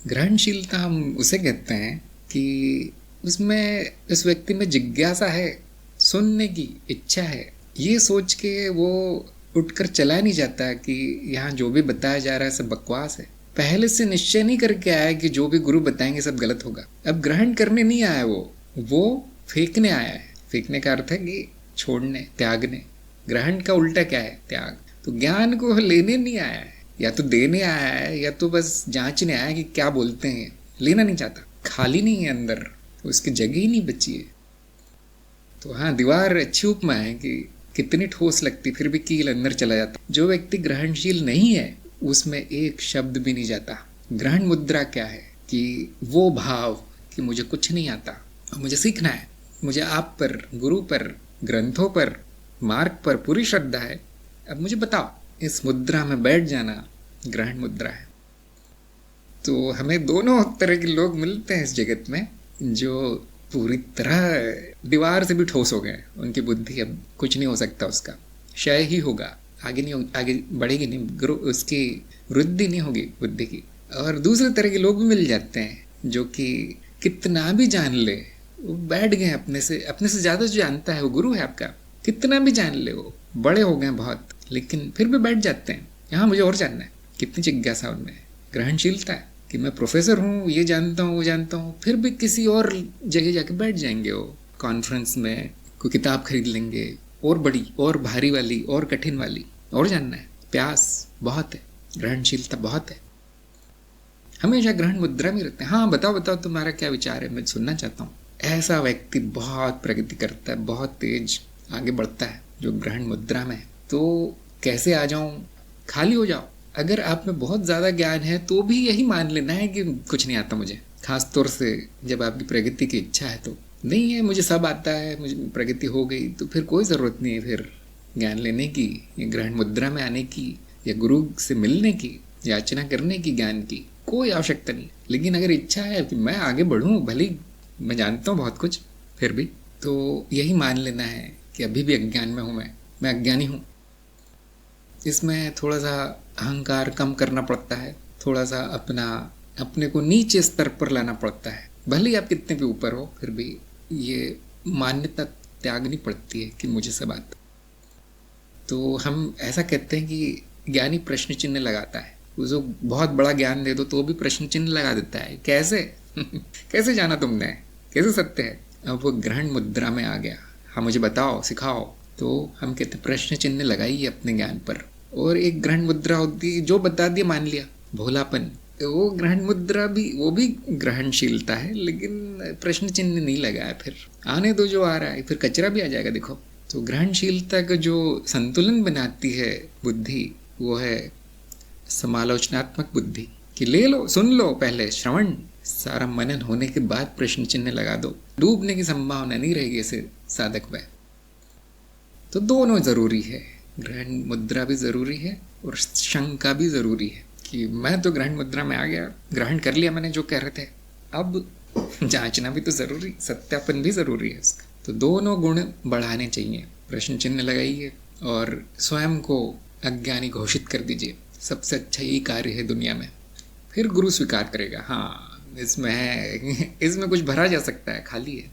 ग्रहणशीलता हम उसे कहते हैं कि उसमें उस व्यक्ति में जिज्ञासा है, सुनने की इच्छा है, ये सोच के वो उठकर चला नहीं जाता कि यहाँ जो भी बताया जा रहा है सब बकवास है। पहले से निश्चय नहीं करके आया कि जो भी गुरु बताएंगे सब गलत होगा। अब ग्रहण करने नहीं आया, वो फेंकने आया है। फेंकने का अर्थ है कि छोड़ने, त्यागने। ग्रहण का उल्टा क्या है? त्याग। तो ज्ञान को लेने नहीं आया है, या तो देने आया है या तो बस जांचने आया है कि क्या बोलते हैं। लेना नहीं चाहता, खाली नहीं है अंदर, उसकी जगह ही नहीं बची है। तो हाँ, दीवार अच्छी उपमा है कि कितनी ठोस लगती फिर भी कील अंदर चला जाता। जो व्यक्ति ग्रहणशील नहीं है उसमें एक शब्द भी नहीं जाता। ग्रहण मुद्रा क्या है कि वो भाव कि मुझे कुछ नहीं आता और मुझे सीखना है, मुझे आप पर, गुरु पर, ग्रंथों पर, मार्ग पर पूरी श्रद्धा है, अब मुझे बताओ। इस मुद्रा में बैठ जाना ग्रहण मुद्रा है। तो हमें दोनों तरह के लोग मिलते हैं इस जगत में, जो पूरी तरह दीवार से भी ठोस हो गए। उनकी बुद्धि अब कुछ नहीं हो सकता, उसका क्षय ही होगा, आगे नहीं, आगे बढ़ेगी नहीं, उसकी वृद्धि नहीं होगी बुद्धि की। और दूसरे तरह के लोग भी मिल जाते हैं जो कि कितना भी जान ले वो बैठ गए अपने से ज़्यादा जो जानता है वो गुरु है आपका। कितना भी जान ले वो बड़े हो गए बहुत, लेकिन फिर भी बैठ जाते हैं, यहाँ मुझे और जानना है। कितनी जिज्ञासा उनमें, ग्रहणशीलता है कि मैं प्रोफेसर हूँ, ये जानता हूँ, वो जानता हूँ, फिर भी किसी और जगह जाके बैठ जाएंगे। वो कॉन्फ्रेंस में कोई किताब खरीद लेंगे, और बड़ी और भारी वाली और कठिन वाली, और जानना है। प्यास बहुत है, ग्रहणशीलता बहुत है। हमेशा ग्रहण मुद्रा में रहते हैं। हाँ, बताओ बताओ तुम्हारा क्या विचार है, मैं सुनना चाहता हूँ। ऐसा व्यक्ति बहुत प्रगति करता है, बहुत तेज आगे बढ़ता है जो ग्रहण मुद्रा में है। तो कैसे आ जाऊँ? खाली हो जाओ। अगर आप में बहुत ज़्यादा ज्ञान है तो भी यही मान लेना है कि कुछ नहीं आता मुझे। खास तौर से जब आपकी प्रगति की इच्छा है तो नहीं है, मुझे सब आता है, मुझे प्रगति हो गई, तो फिर कोई ज़रूरत नहीं है फिर ज्ञान लेने की, या ग्रहण मुद्रा में आने की, या गुरु से मिलने की, याचना करने की, ज्ञान की कोई आवश्यकता नहीं। लेकिन अगर इच्छा है कि मैं आगे बढ़ूँ, भले मैं जानता हूँ बहुत कुछ, फिर भी तो यही मान लेना है कि अभी भी अज्ञान में हूँ, मैं अज्ञानी हूँ। इसमें थोड़ा सा अहंकार कम करना पड़ता है, थोड़ा सा अपने को नीचे स्तर पर लाना पड़ता है। भले ही आप कितने भी ऊपर हो, फिर भी ये मान्यता त्यागनी पड़ती है कि मुझे सब आता। तो हम ऐसा कहते हैं कि ज्ञानी प्रश्न चिन्ह लगाता है। उसको बहुत बड़ा ज्ञान दे दो तो भी प्रश्न चिन्ह लगा देता है। कैसे? कैसे जाना तुमने, कैसे सत्य है? अब वो ग्रहण मुद्रा में आ गया, हाँ मुझे बताओ, सिखाओ। तो हम कहते प्रश्न चिन्ह लगाइए अपने ज्ञान पर। और एक ग्रहण मुद्रा होती है जो बता दिया मान लिया, भोलापन। वो ग्रहण मुद्रा भी, वो भी ग्रहणशीलता है, लेकिन प्रश्न चिन्ह नहीं लगाया। फिर आने दो जो आ रहा है, फिर कचरा भी आ जाएगा देखो। तो ग्रहणशीलता का जो संतुलन बनाती है बुद्धि, वो है समालोचनात्मक बुद्धि। कि ले लो, सुन लो, पहले श्रवण, सारा मनन होने के बाद प्रश्न चिन्ह लगा दो। डूबने की संभावना नहीं रहेगी ऐसे साधक में। तो दोनों जरूरी है, ग्रहण मुद्रा भी जरूरी है और शंका भी जरूरी है कि मैं तो ग्रहण मुद्रा में आ गया, ग्रहण कर लिया मैंने जो कह रहे थे, अब जांचना भी तो जरूरी, सत्यापन भी जरूरी है इसका। तो दोनों गुण बढ़ाने चाहिए। प्रश्न चिन्ह लगाइए और स्वयं को अज्ञानी घोषित कर दीजिए, सबसे अच्छा यही कार्य है दुनिया में। फिर गुरु स्वीकार करेगा, हाँ इसमें है, इसमें कुछ भरा जा सकता है, खाली है।